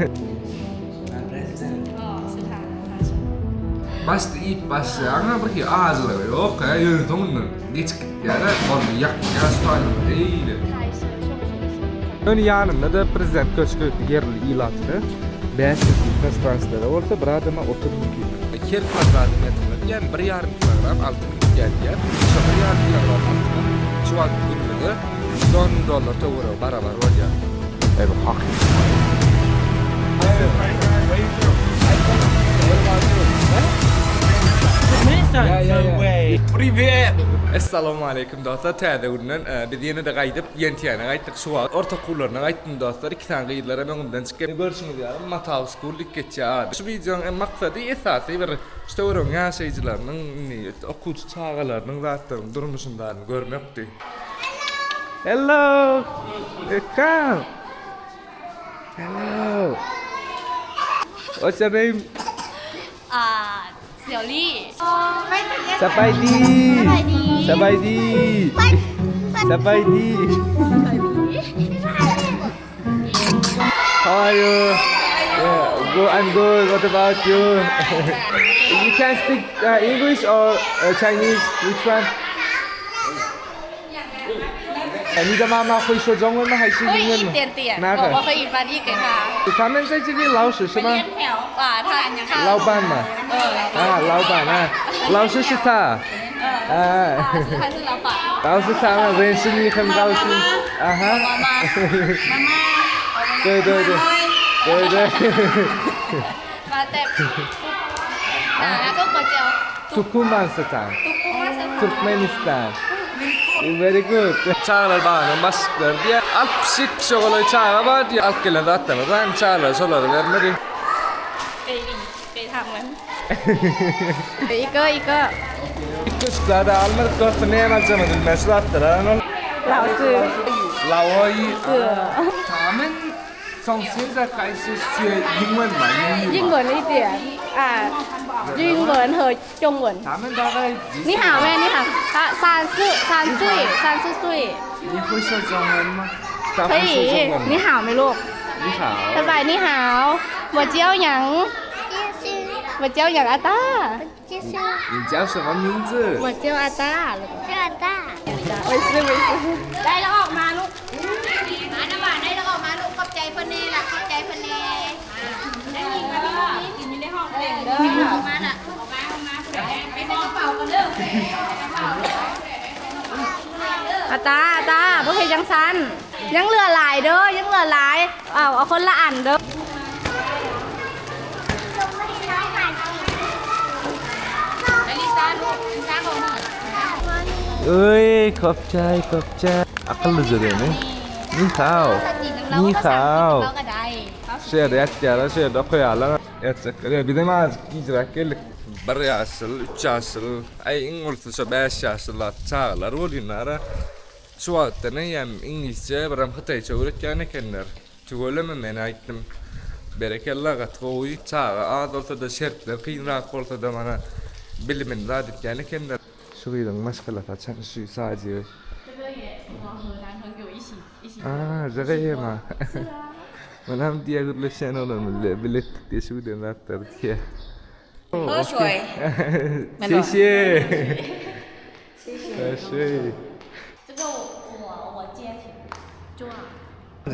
President. Başta ilk başlayan bakıyor ağzıları yok ya yürüdüğünün geç yani onu yak stalin değil. Ön yanında da prezident köşkü yerli ilatını beğensiz restoranları orta bir adama oturmuş. 2 kvadratmetre yani 1,5 kilogram altın geldi. Şu 1,5 kilogram altın şu an günlüğü $10 doğru beraber var ya. Evet hakikaten. Привет! Assalamu alaikum dostlar. Təzədən biz yenə də qayıdıb yentiyana qayıtdıq şu an. Orta qullarına qayıtdım dostlar. 2 tane qıyıdlara məndən çıxıb. Görüşünüz yarım Matav School keçəcək. Şu videonun məqsədi əsası bir işte oran yaşayıcılarının okuyucu çağalarının zaten durmuşundan görməkdir. Hello! Come! Hello! What's your name? 小丽。สบายดีสบายดีสบายดี How are you? Yeah, good. I'm good. What about you? You can speak English or Chinese? Which one? 你的妈妈会说中文吗？还是英文吗？会一点点，哪个？我可以翻译给他。他们在这里老师是吗？他老板嘛。老板啊，老师是他。他是老板。老师他们认识你很高兴。啊哈。妈妈。对对对。对对。มาแต่แล้วก็ก๋วยเตี๋ยว Turkmenistan. Turkmenistan. Very good. Çağlar bana masklar diye 60-70 oğlu çağa var diye alt gelen zaten ben çağlar soruları vermedi. 给他们一个 Kuşlarda almadık dostum neye malzemedin meşruattır ha onu. 老师 Laoyi. 他们从现在开始学英文嘛英文一点英文和中文他们大概你好妹你好他3岁你会说中文吗？可以你好没ลูก你好拜拜你好我叫杨我叫杨阿大你叫什么名字？我叫阿ตาไม่ซื้อได้แล้วออกมาลูกมาน้ำหวานได้แล้วออกมาลูกขอบใจเพิ่นแน่ล่ะขอบใจเพิ่นแน่ได้ยินมาพี่กินอยู่ในห้องเองเด้อออกมาน่ะออกมาไปใส่กระเป๋ากันเด้ออาตาบ่เฮ็ดจังซั่นยังเหลือหลายเด้อยังเหลือหลายเอาคนละอันเด้อƠi, khóc trai. Akıllıca değil mi? Ni hao. Şey de ya şey de koyarlar. Yatsık. Bir de maz giyecek geldik. 1 yaşıl, 3 yaşıl, ay İngilizce 5 yaşlılar çağlar oluyorlar. Şu anda ne yem İngilizce biram Xitaycha öğretken ekenler. Tügöleme men aytdım. Berekallah gatgoy çağa az olsa da şartlar kıyınrak olsa da bana bilimin radetken ekenler. Şu gıydan maşgalata çalışıyor sadece. 这个也我和男朋友一起 这个也嘛。我他们第二个来先到了，bilet diye şu den zaten diye. 喝水谢谢。喝水。这个我接挺重要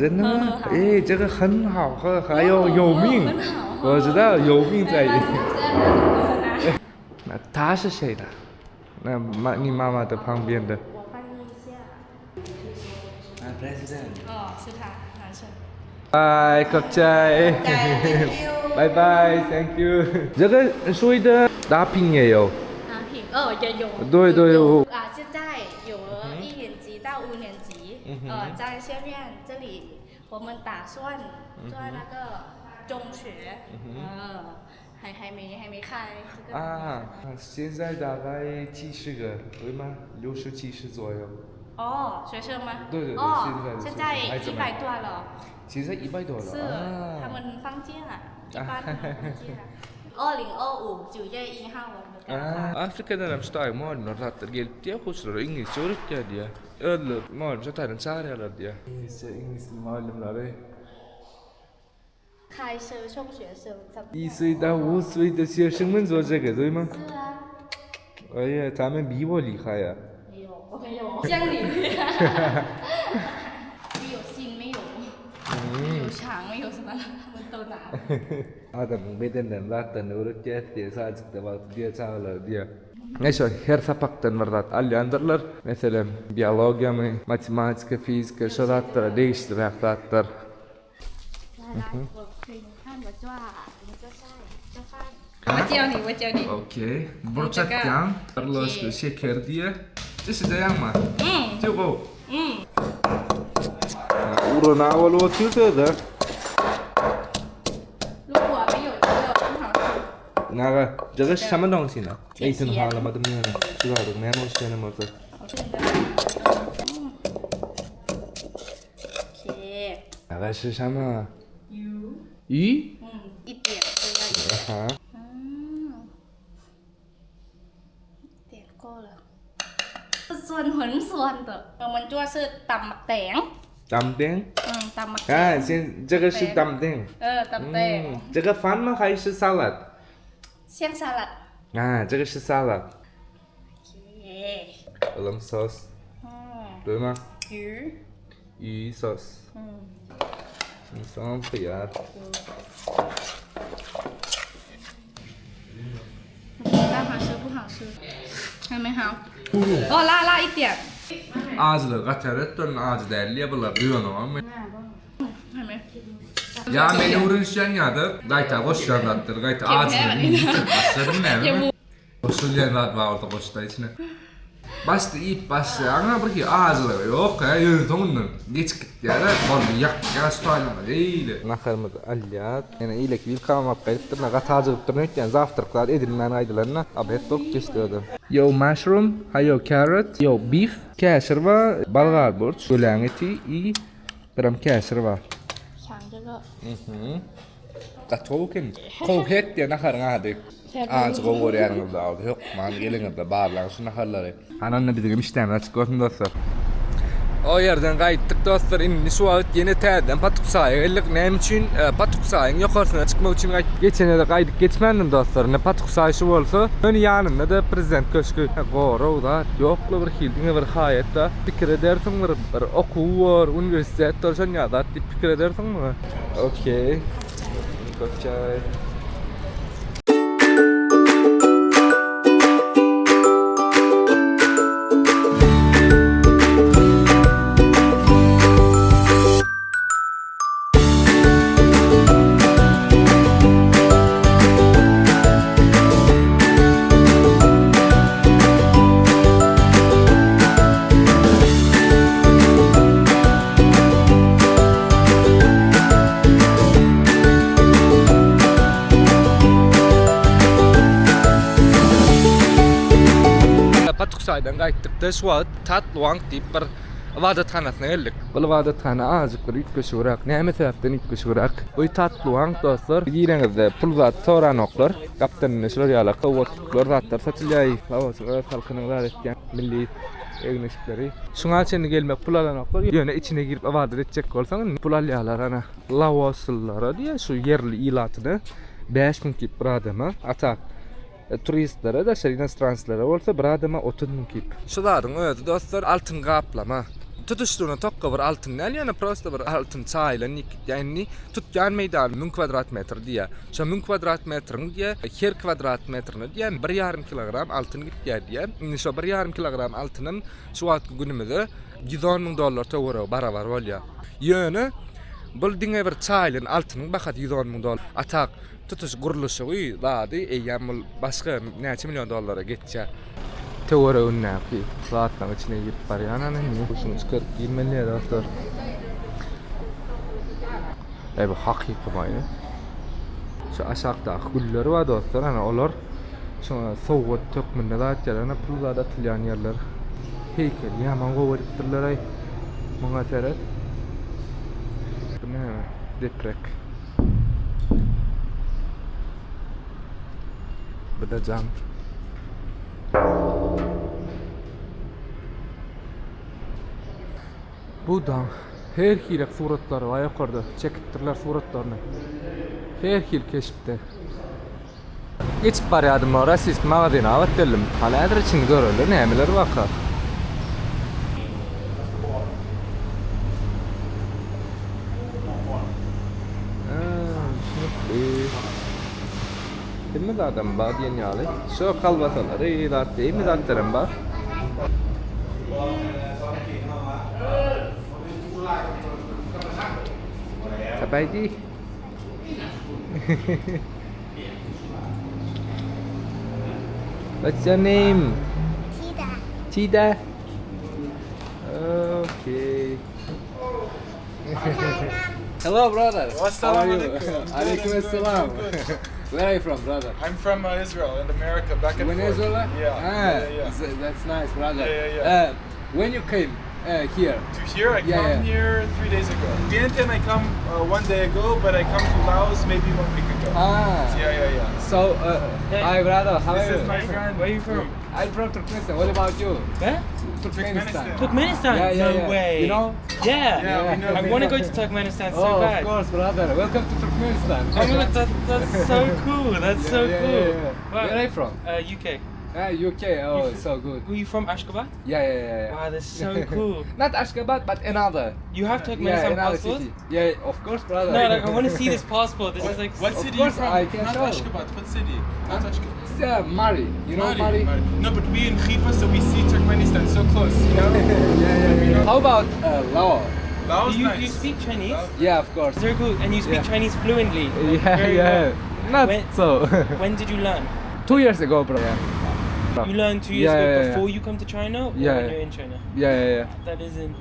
真的吗？哎，这个很好喝，还有命。我知道有命在。那他是谁的？那你妈妈的旁边的。我翻译一下 President. 是他男生拜，ขอบใจ 拜拜 thank you 这个所谓的打拼也有也有对有现在有1年级到5年级在下面这里我们打算做那个中学还没开这个现在大概几十个对吗60、70左右学生吗？对现在100多了。现在100多了。是，他们放假了，一般放假。2025 9月1号我们刚。Afrika'dan hem malum rahatlar gelip diye kuşları İngilizce öğretiyor diye. Öyle malum zaten çağırıyorlar diye. İngilizce malumları. 开车送学生1岁到5岁的学生们做这个对吗？是啊，哎呀，他们比我厉害呀！没有，我没有，像你，没有心，没有，没有肠，没有什么，他们都拿。Adamın bedenden zaten öğreteceğiz diye sadece var diye çağırlar diye. Neyse her sapaktan var zaten alyandarlar. Mesela biyoloji mı, matematika, fizika, şu zatlara değiştiren zatlar. 可以看我抓，你就晒，就翻。我教你，我教你。 Okey. Burçakyan, Carlos şeker diye. İşte yanma. Çok o. Urana havalı oturuyor da. 如果没有这个不好吃。那个这个是什么东西呢？没听好了吗？都没有呢，知道的，没有学那么多。OK。那个是什么？鱼。鱼？一点这样。啊哈。点够了。ส่วนผลส่วน的，我们就是ตำหมักแตง当丁？ตำหมักแตง啊，这个是当丁。ตำแตง这个饭吗？还是 salad？像沙拉啊，这个是 salad。 OK。 Oğlum sos，对吗？鱼。鱼 sos。你双倍啊！大好吃不好吃？还没好。哦，辣一点。 Ağzını kaçarıttın ağzı derliye bular duyuyorsun ama. 还没。 Ya beni uğraşan ya da gayta koşan dattır gayta ağzını başladım ne? Koşulayan dat var orada koşta içine. Bastı ip bastı ana bir ki ağzı yok ya yürüdüğünün geç git ya da onu yak ya stoylama değil. Nakarımız alyat yani ilek bir kalmak kayıttır ne katacıktır ne yani zaftırklar edilmen aydılarına abet dok geçtiyordu. Yo mushroom, hayo carrot, yo beef, kasır var, balgar borç, gölen eti, iyi, biram kasır var. 尝这个。กระโถกินโคเฮ็ดเดี๋ยวนะครับงาดิจะกูเรียนกับเราที่ฮกมันก็เรื่องกับบ้านแล้วสุนัขเลยHanan bir de işlem açık olsun dostlar. O yerden kayıttık dostlar. İndi şu an yeni terden patuk sahaya geldik. Ne için patuk sahayın yukarısına çıkmak için kayıttık. Geçene de kaydık geçmendim dostlar. Ne patuk sahayı şu olsa. Ön yanında da prezident köşkü. Doğru da yoklu bir hildine bir hayatta. Fikir edersin bir okul var, üniversite var. Sen ya da fikir edersin mi? Okey. Koçay. Patuksaaydan kayttıkta şu an Tatluang deyip bir vadathanasına geldik. Bu vadathana azıcık bir ütküş uğrak. Ne sebepten ütküş uğrak? Bu Tatluang dostlar. Girenizde pul zat soran oklar. Kaptanını şöyle yala kavutlar zatlar satılıyor. Laos halkının var etken milli egneşikleri. Şuna çeni gelmek pul alan oklar. Yöne içine girip vadat edecek olsan pul alyalar ana Laoslulara diye şu yerli ilatını 5000 kip bir adama atak. Turistlere da inostranslere olsa bir adama 30.000 kip. Şuların özü dostlar altın kaplama. Tutuştuğuna tokka bir altın ne yani prosta bir altın çayla yani tutcan meydan 1000 kvadratmetre diye. Şu 1000 kvadratmetrenin diye her kvadratmetrenin diye 1,5 kilogram altın gitti diye. Şu 1,5 kilogram altının şu an günümüzde $110.000 tavır baravar olya. Yani bu dinge bir çayla altının bakat $110.000 atak. Tutuş guruluşu uy dağdı eyyamul başka neçe milyon dolara geçecek. Teori önüne ki zaten içine girip var ya ne kuşun çıkar 20 lira dostlar. Bu hakiki mayı. Şu aşağıda gülleri var dostlar hani olur. Şu soğuk tökmünde daha çelene pulda da tülyan yerler. Heykel ya mango varıttırlar ay. Manga teret. Bu ne? Deprek. Bu da cam. Bu da Her hilek suratlar var yukarıda. Çekittirler suratlarını. Her hil keşipte. Geçip baryadım o rasist mağazine avat dedim. Hala edir için görülür nemeler vaka. Kimmi zaten var yeni alı. Şu kalbasaları ilat değil mi zaten var. Sabaydi. What's your name? Tida. Okay. Hello, brother. How are you? Alaikum assalam. Where are you from, brother? I'm from Israel and America, back and forth. Venezuela? Yeah. That's nice, brother. Yeah. When you came here? To here, I come here 3 days ago. Vientiane, I come 1 day ago, but I come to Laos maybe 1 week ago. Yeah. So, hi, brother. How are This you? is my friend. Where are you from? I'm from Turkmenistan. What about you? Where? Turkmenistan. Turkmenistan? Yeah. No way. You know? Yeah. we know. I want to go to Turkmenistan so Oh, bad. of course, brother. Welcome to Turkmenistan. Oh my god, that's so cool. That's so cool. Wow. Where are you from? UK. UK. Oh, so good. Were you from Ashgabat? Yeah. Wow, that's so cool. Not Ashgabat, but another. You have Turkmenistan another passport? city. Yeah, of course, brother. No, like I want to see this passport. This is like What Of city are you course, from? I can Not show. Ashgabat. What city? Not Ashgabat. It's Mari. You know Mari? No, but we in Khiva, so we see Turkmenistan so close. You know? Yeah. How about Laos? Laos Do nice. you speak Chinese? Yeah, of course. Very cool. And you speak Yeah. Chinese fluently. Like, very Yeah. well. Not When- so. When did you learn? 2 years ago, bro. You learned 2 years Yeah, ago yeah. before you come to China or Yeah. when you're in China? Yeah. That isn't.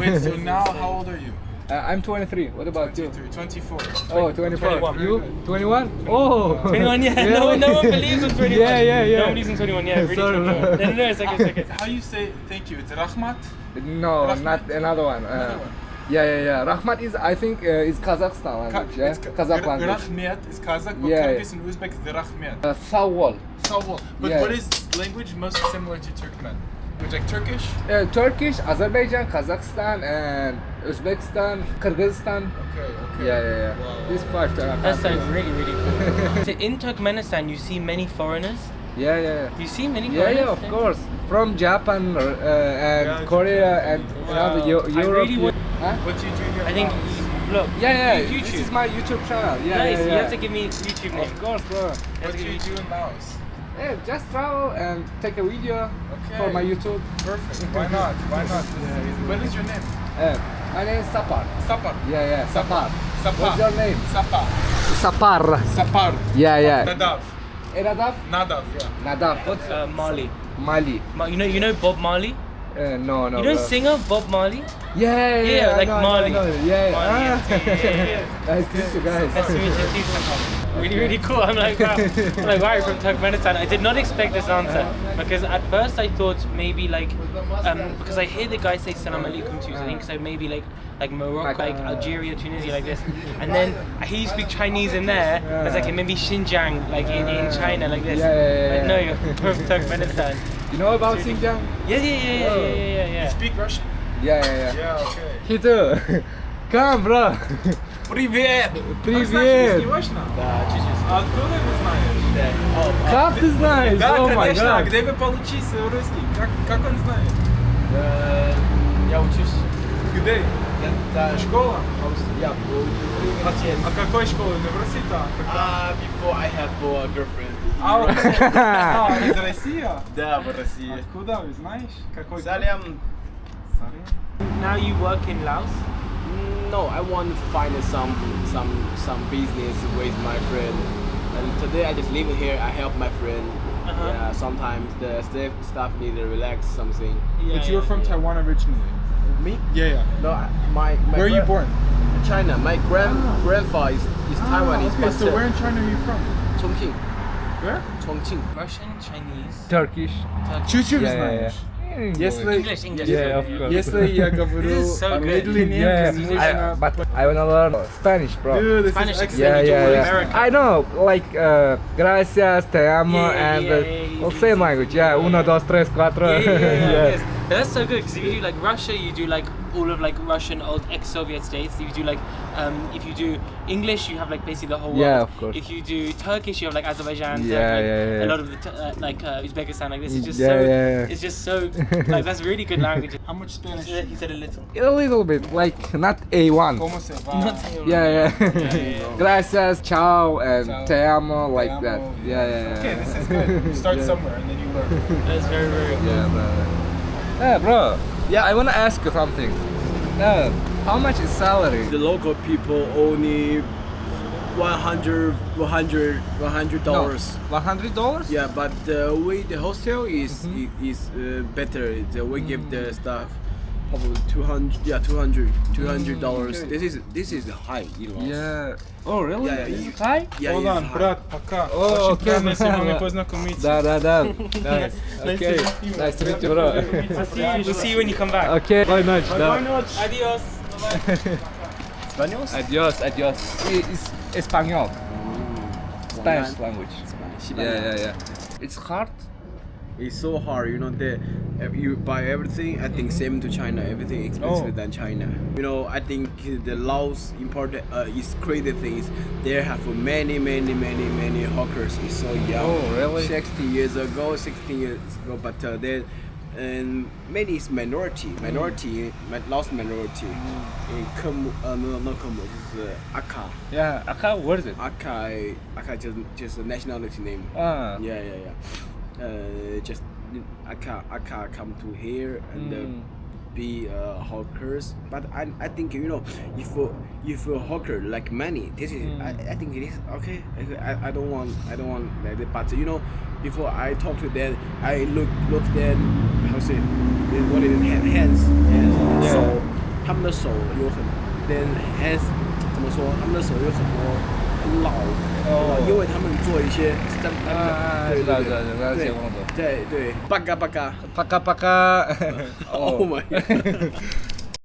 Wait, so now how old are you? I'm 23. What about you? 24. Oh, 24. 21. You? 21? Oh. 21, yeah. No one believes I'm 21. Yeah. No one believes I'm 21, yeah. Really Sorry, 21. bro. No, it's okay. How you say thank you? It's Rahmat? No, Rahmat? not another one. Another one. Yeah. Rahmat is, I think, is Kazakhstan language. Yeah, Kazakh language. Rahmet is Kazakh, but Yeah. Kyrgyz and Uzbek is the Rahmet. Sawol. Sawol. But Yeah. what is language most similar to Turkmen? Which like Turkish? Turkish, Azerbaijan, Kazakhstan, and Uzbekistan, Kyrgyzstan. Okay. Yeah. Wow. These 5 That sounds really, really cool. So in Turkmenistan, you see many foreigners. Yeah. You see many foreigners? Yeah, of course. From Japan and Yeah, Korea and another I Europe. really want- Huh? What do you do in your I think, house? look. Yeah. YouTube. This is my YouTube channel. Yeah, Nice, yeah. you have to give me YouTube name. Of course, bro. What do you do in Laos? Yeah, just travel and take a video for my YouTube. Perfect. Why not? What is your name? My name is Sapar. Sapar. Yeah, Sapar. Sapar. What's your name? Sapar. Sapar. Sapar. Yeah. Nadav. Nadav? Nadav, yeah. Nadav. What's Marley. Mali? You know Bob Marley? No. You know singer Bob Marley? Yeah, Yeah, I like know, Mali. I know. Yeah. Marley, Yeah. Nice to meet you guys. Nice to meet you too. Really cool. I'm like, wow. Wow, you're from Turkmenistan. I did not expect this answer because at first I thought maybe like because I hear the guy say salam alaikum too, so I think so maybe like Morocco, like Algeria, Tunisia, like this, and then I hear you speak Chinese in there. I was like maybe Xinjiang, like in China, like this. Yeah. But no, you're from Turkmenistan. You know about Xinjiang? Yeah. You speak Russian? Yeah. Yeah, okay. He too. Come, bro. Привет! Привет. Неважно? Да, чуть-чуть. А откуда вы знаете? Как ты знаешь? Да, Oh my конечно. God. Где вы получился русский? Как он знает? Я учусь. Где? Школа? Я университет. А какой школы? Университет? Before I have a girlfriend. Из России? Да, в России. Откуда вы знаешь? Какой? Салям. Now you work in Laos. No, I want to find some business with my friend. And today I just live here. I help my friend. Yeah, sometimes the staff need to relax something. But you're from Taiwan originally? Me? Yeah. No, my Where are you born? China. My grandfather is Taiwanese. Okay, but so where in China are you from? Chongqing. Where? Chongqing. Russian, Chinese, Turkish. Чуть-чуть Yeah. знаешь. English. Yeah, of course. Если я говорю This is so good. медленнее, But I wanna learn Spanish, bro. Dude, this Spanish is is excellent. Yeah. America. I know, like gracias, te amo, Yeah, and yeah, same language. Yeah, uno, dos, tres, cuatro. Yeah. That's so good because if you do like Russia, you do like all of like Russian old ex-Soviet states. If you do like if you do English, you have like basically the whole world. Yeah, of course. If you do Turkish, you have like Azerbaijan, Yeah, like, yeah. a lot of the like Uzbekistan. Like this is just Yeah, so. yeah. It's just so like that's really good language. How much Spanish? He said a little. A little bit, like not A1. Como se va? Yeah. yeah. Gracias, ciao, and Ciao. te amo, like amo, that. Yeah. Okay, this is good. You start somewhere and then you learn. That's very very good. Yeah, bro. Yeah, bro. Yeah, I wanna ask you something. How much is salary? The local people only $100. $100? Yeah, but the way the hostel is better. The way give the staff probably $200. This is high, you know. Yeah. Oh, really? Yeah, Is you- it high? Yeah, Hold it's on, high. brat, пока. Oh, Очень okay. приятно сегодня познакомиться. Да. Nice. Okay. to meet you. Nice to meet you, bro. We'll see you when you come back. Okay. Bye, ночь. Buenas noches. Adios. Spanish? Adios. It's Espanol. Spanish language. Spanish. Yeah. It's hard. It's so hard, you know. You buy everything. I think same to China. Everything expensive than China. You know, I think the Laos important is crazy thing is they have many hawkers. It's so young. Oh, really? 60 years ago, but they and many is minority, Laos minority. In not Khmer, it's Aka. Yeah. Aka, what is it? Aka just a nationality name. Yeah. Just Aka come to here and be hawkers. But I think you know if a hawker like money, this is I think it is okay. I don't want like that. But you know, before I talk to them, I look them how say what is hands Yeah. 手，他们的手有很 then hands 怎么说？他们的手有很多很老。因为他们做一些知道。对，巴嘎巴嘎。Пока-пока. Oh my god.